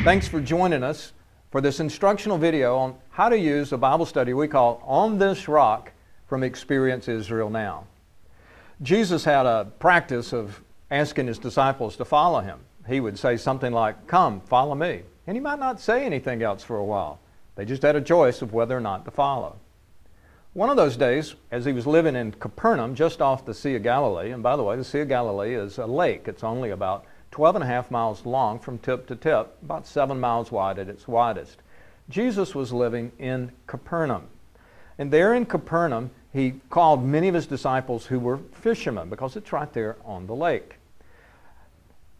Thanks for joining us for this instructional video on how to use a Bible study we call On This Rock from Experience Israel Now. Jesus had a practice of asking his disciples to follow him. He would say something like, "Come, follow me." And he might not say anything else for a while. They just had a choice of whether or not to follow. One of those days, as he was living in Capernaum, just off the Sea of Galilee, and by the way, the Sea of Galilee is a lake. It's only about 12.5 miles long from tip to tip, about 7 miles wide at its widest. Jesus was living in Capernaum. And there in Capernaum, he called many of his disciples who were fishermen, because it's right there on the lake.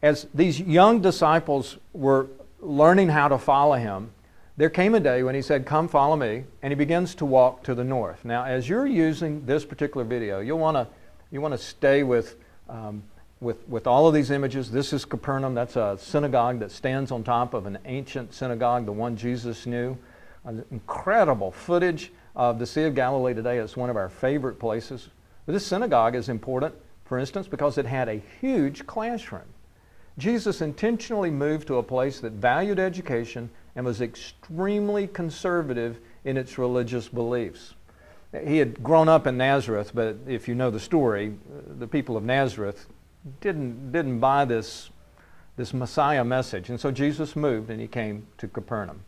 As these young disciples were learning how to follow him, there came a day when he said, "Come, follow me," and he begins to walk to the north. Now, as you're using this particular video, you want to stay with all of these images. This is Capernaum. That's a synagogue that stands on top of an ancient synagogue, the one Jesus knew. Incredible footage of the Sea of Galilee today. It's one of our favorite places. But this synagogue is important, for instance, because it had a huge classroom. Jesus intentionally moved to a place that valued education and was extremely conservative in its religious beliefs. He had grown up in Nazareth, but if you know the story, the people of Nazareth didn't buy this Messiah message. And so Jesus moved and he came to Capernaum.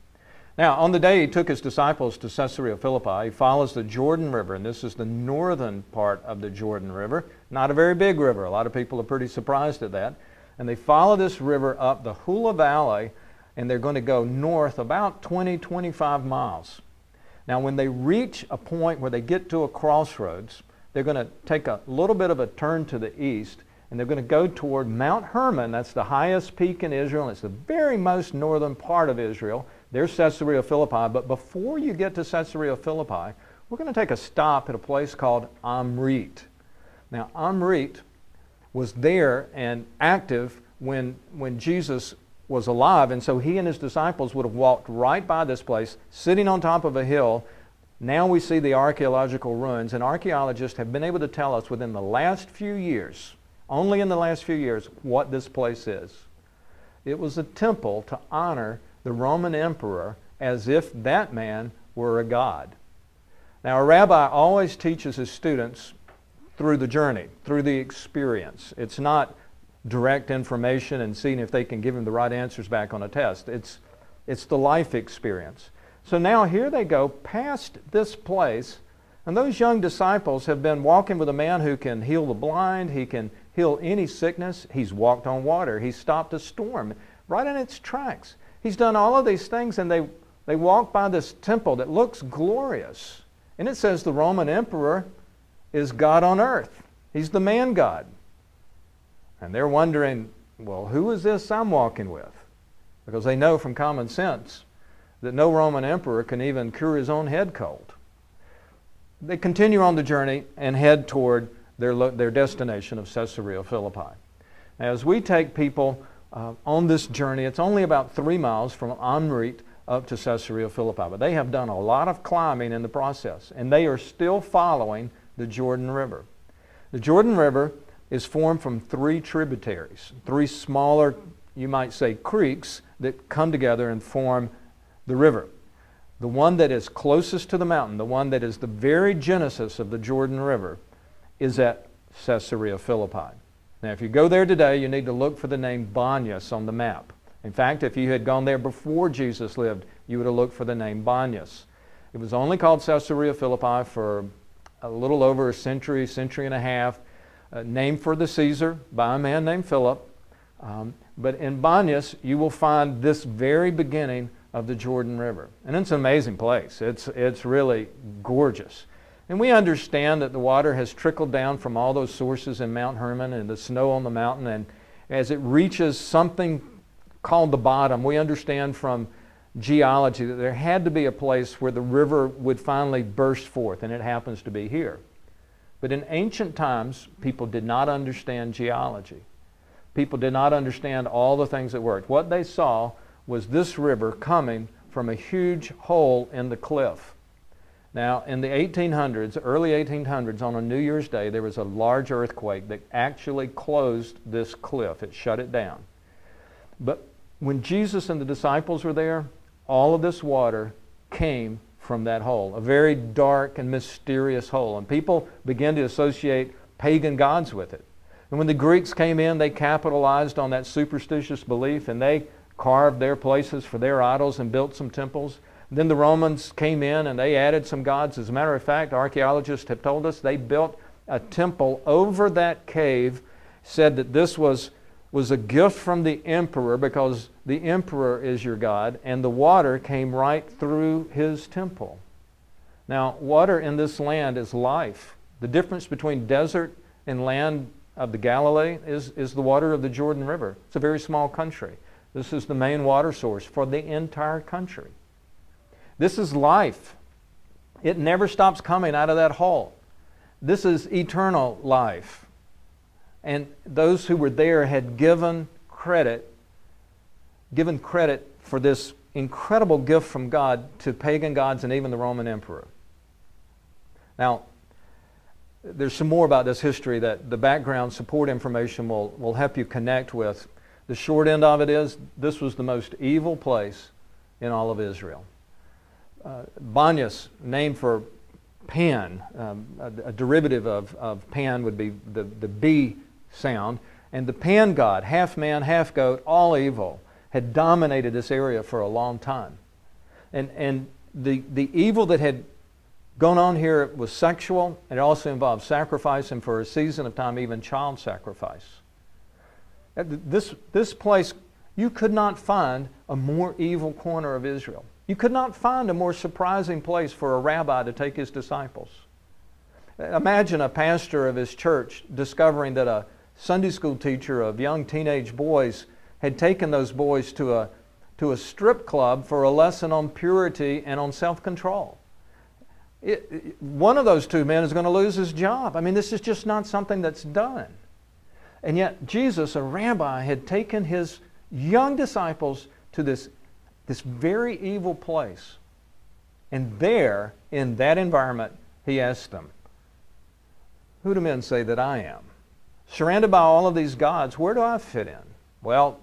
Now, on the day he took his disciples to Caesarea Philippi, he follows the Jordan River, and this is the northern part of the Jordan River. Not a very big river. A lot of people are pretty surprised at that. And they follow this river up the Hula Valley, and they're going to go north about 20-25 miles. Now, when they reach a point where they get to a crossroads, they're going to take a little bit of a turn to the east, and they're going to go toward Mount Hermon. That's the highest peak in Israel, and it's the very most northern part of Israel. There's Caesarea Philippi, but before you get to Caesarea Philippi, we're going to take a stop at a place called Amrit. Now, Amrit was there and active when Jesus was alive, and so he and his disciples would have walked right by this place, sitting on top of a hill. Now we see the archaeological ruins, and archaeologists have been able to tell us within the last few years, only in the last few years, what this place is. It was a temple to honor the Roman emperor as if that man were a god. Now, a rabbi always teaches his students through the journey, through the experience. It's not direct information and seeing if they can give him the right answers back on a test. It's the life experience. So now here they go past this place, and those young disciples have been walking with a man who can heal the blind, he can heal any sickness. He's walked on water. He's stopped a storm right in its tracks. He's done all of these things, and they walk by this temple that looks glorious. And it says the Roman emperor is God on earth. He's the man God. And they're wondering, well, who is this I'm walking with? Because they know from common sense that no Roman emperor can even cure his own head cold. They continue on the journey and head toward their destination of Caesarea Philippi. As we take people on this journey, it's only about 3 miles from Amrit up to Caesarea Philippi, but they have done a lot of climbing in the process, and they are still following the Jordan River. The Jordan River is formed from 3 tributaries, 3 smaller, you might say, creeks that come together and form the river. The one that is closest to the mountain, the one that is the very genesis of the Jordan River, is at Caesarea Philippi. Now, if you go there today, you need to look for the name Banyas on the map. In fact, if you had gone there before Jesus lived, you would have looked for the name Banyas. It was only called Caesarea Philippi for a little over a century and a half, named for the Caesar by a man named Philip. But in Banyas, you will find this very beginning of the Jordan River. And it's an amazing place. It's really gorgeous. And we understand that the water has trickled down from all those sources in Mount Hermon and the snow on the mountain, and as it reaches something called the bottom, we understand from geology that there had to be a place where the river would finally burst forth, and it happens to be here. But in ancient times, people did not understand geology. People did not understand all the things that worked. What they saw was this river coming from a huge hole in the cliff. Now, in the 1800s, early 1800s, on a New Year's Day, there was a large earthquake that actually closed this cliff. It shut it down. But When Jesus and the disciples were there, all of this water came from that hole, a very dark and mysterious hole. And people began to associate pagan gods with it. And when the Greeks came in, they capitalized on that superstitious belief, and they carved their places for their idols and built some temples. Then the Romans came in and they added some gods. As a matter of fact, archaeologists have told us they built a temple over that cave, said that this was a gift from the emperor because the emperor is your God, and the water came right through his temple. Now, water in this land is life. The difference between desert and land of the Galilee is the water of the Jordan River. It's a very small country. This is the main water source for the entire country. This is life. It never stops coming out of that hole. This is eternal life. And those who were there had given credit for this incredible gift from God to pagan gods and even the Roman emperor. Now, there's some more about this history that the background support information will help you connect with. The short end of it is, this was the most evil place in all of Israel. Banyas, named for Pan, a derivative of Pan would be the B sound, and the Pan god, half man, half goat, all evil, had dominated this area for a long time. And the evil that had gone on here was sexual, and it also involved sacrifice, and for a season of time, even child sacrifice. This place, you could not find a more evil corner of Israel. You could not find a more surprising place for a rabbi to take his disciples. Imagine a pastor of his church discovering that a Sunday school teacher of young teenage boys had taken those boys to a strip club for a lesson on purity and on self-control. One of those two men is going to lose his job. I mean, this is just not something that's done. And yet Jesus, a rabbi, had taken his young disciples to this very evil place. And there, in that environment, he asked them, "Who do men say that I am?" Surrounded by all of these gods, where do I fit in? Well,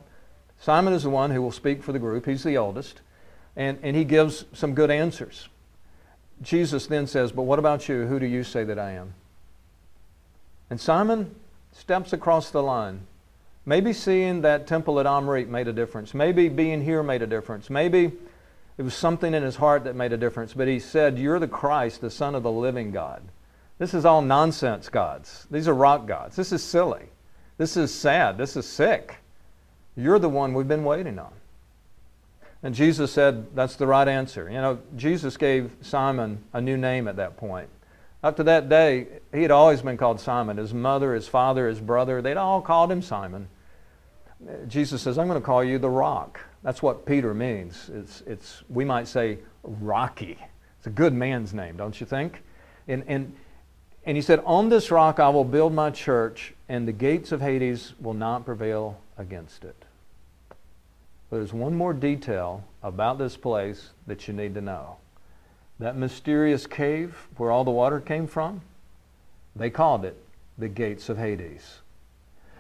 Simon is the one who will speak for the group. He's the oldest. And he gives some good answers. Jesus then says, "But what about you? Who do you say that I am?" And Simon steps across the line. Maybe seeing that temple at Amrit made a difference. Maybe being here made a difference. Maybe it was something in his heart that made a difference. But he said, "You're the Christ, the Son of the living God." This is all nonsense gods. These are rock gods. This is silly. This is sad. This is sick. You're the one we've been waiting on. And Jesus said, that's the right answer. You know, Jesus gave Simon a new name at that point. Up to that day, he had always been called Simon. His mother, his father, his brother, they'd all called him Simon. Jesus says, "I'm going to call you the Rock." That's what Peter means. It's we might say Rocky. It's a good man's name, don't you think? And he said, "On this rock I will build my church, and the gates of Hades will not prevail against it." But there's one more detail about this place that you need to know. That mysterious cave where all the water came from, they called it the gates of Hades.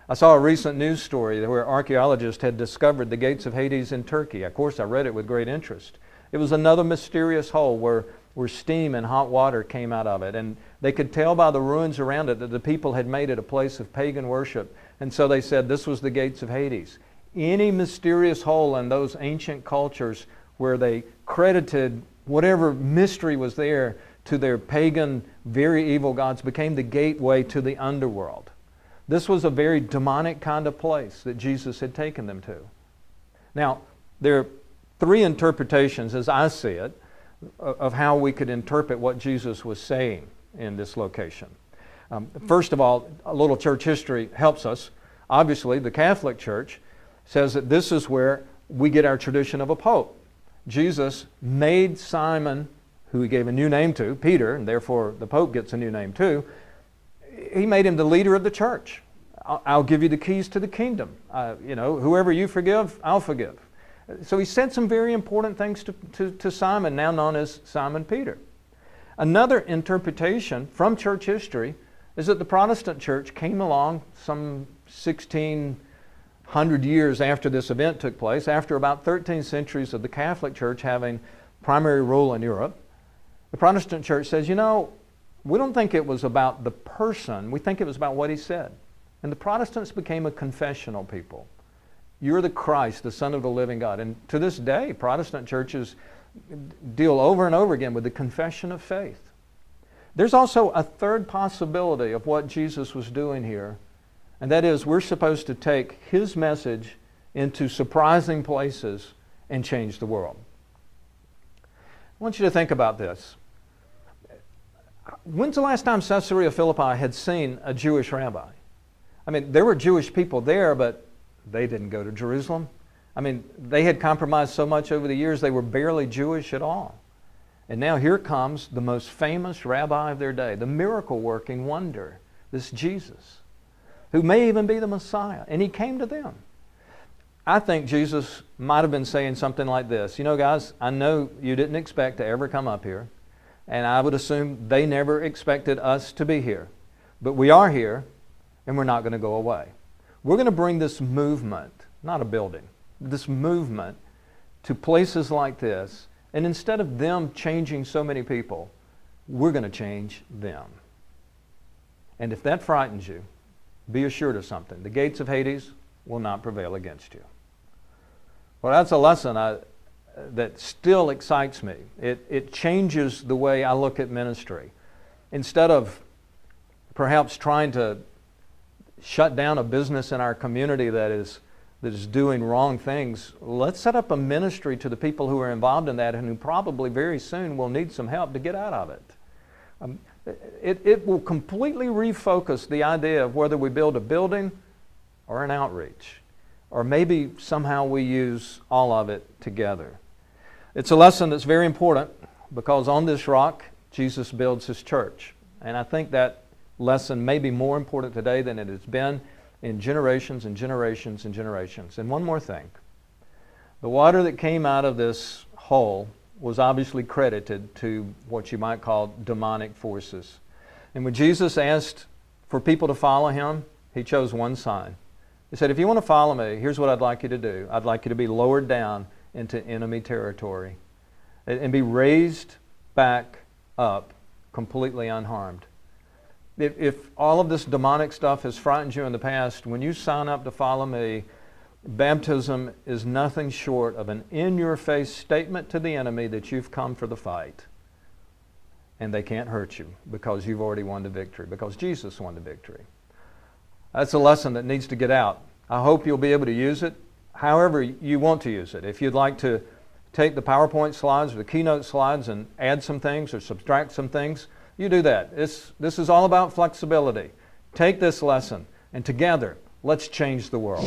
I saw a recent news story where archaeologists had discovered the gates of Hades in Turkey. Of course, I read it with great interest. It was another mysterious hole where steam and hot water came out of it. And they could tell by the ruins around it that the people had made it a place of pagan worship. And so they said this was the gates of Hades. Any mysterious hole in those ancient cultures where they credited whatever mystery was there to their pagan, very evil gods became the gateway to the underworld. This was a very demonic kind of place that Jesus had taken them to. Now, there are three interpretations, as I see it, of how we could interpret what Jesus was saying in this location. First of all, a little church history helps us. Obviously, the Catholic Church says that this is where we get our tradition of a pope. Jesus made Simon, who he gave a new name to, Peter, and therefore the Pope gets a new name too. He made him the leader of the church. I'll give you the keys to the kingdom. Whoever you forgive, I'll forgive. So he said some very important things to Simon, now known as Simon Peter. Another interpretation from church history is that the Protestant church came along some 1600 100 years after this event took place, after about 13 centuries of the Catholic Church having primary rule in Europe, the Protestant Church says, you know, we don't think it was about the person, we think it was about what he said. And the Protestants became a confessional people. You're the Christ, the Son of the living God. And to this day, Protestant churches deal over and over again with the confession of faith. There's also a third possibility of what Jesus was doing here, and that is we're supposed to take his message into surprising places and change the world. I want you to think about this. When's the last time Caesarea Philippi had seen a Jewish rabbi? I mean, there were Jewish people there, but they didn't go to Jerusalem. I mean, they had compromised so much over the years, they were barely Jewish at all. And now here comes the most famous rabbi of their day, the miracle-working wonder, this Jesus, who may even be the Messiah. And he came to them. I think Jesus might have been saying something like this. You know, guys, I know you didn't expect to ever come up here, and I would assume they never expected us to be here. But we are here, and we're not going to go away. We're going to bring this movement, not a building, this movement to places like this. And instead of them changing so many people, we're going to change them. And if that frightens you, be assured of something. The gates of Hades will not prevail against you. Well, that's a lesson that still excites me. It changes the way I look at ministry. Instead of perhaps trying to shut down a business in our community that is doing wrong things, let's set up a ministry to the people who are involved in that and who probably very soon will need some help to get out of it. It will completely refocus the idea of whether we build a building or an outreach, or maybe somehow we use all of it together. It's a lesson that's very important because on this rock, Jesus builds his church. And I think that lesson may be more important today than it has been in generations and generations and generations. And one more thing. The water that came out of this hole was obviously credited to what you might call demonic forces. And when Jesus asked for people to follow him, he chose one sign. He said, if you want to follow me, here's what I'd like you to do. I'd like you to be lowered down into enemy territory and be raised back up completely unharmed. If all of this demonic stuff has frightened you in the past, when you sign up to follow me, baptism is nothing short of an in-your-face statement to the enemy that you've come for the fight. And they can't hurt you because you've already won the victory, because Jesus won the victory. That's a lesson that needs to get out. I hope you'll be able to use it however you want to use it. If you'd like to take the PowerPoint slides or the keynote slides and add some things or subtract some things, you do that. This is all about flexibility. Take this lesson, and together, let's change the world.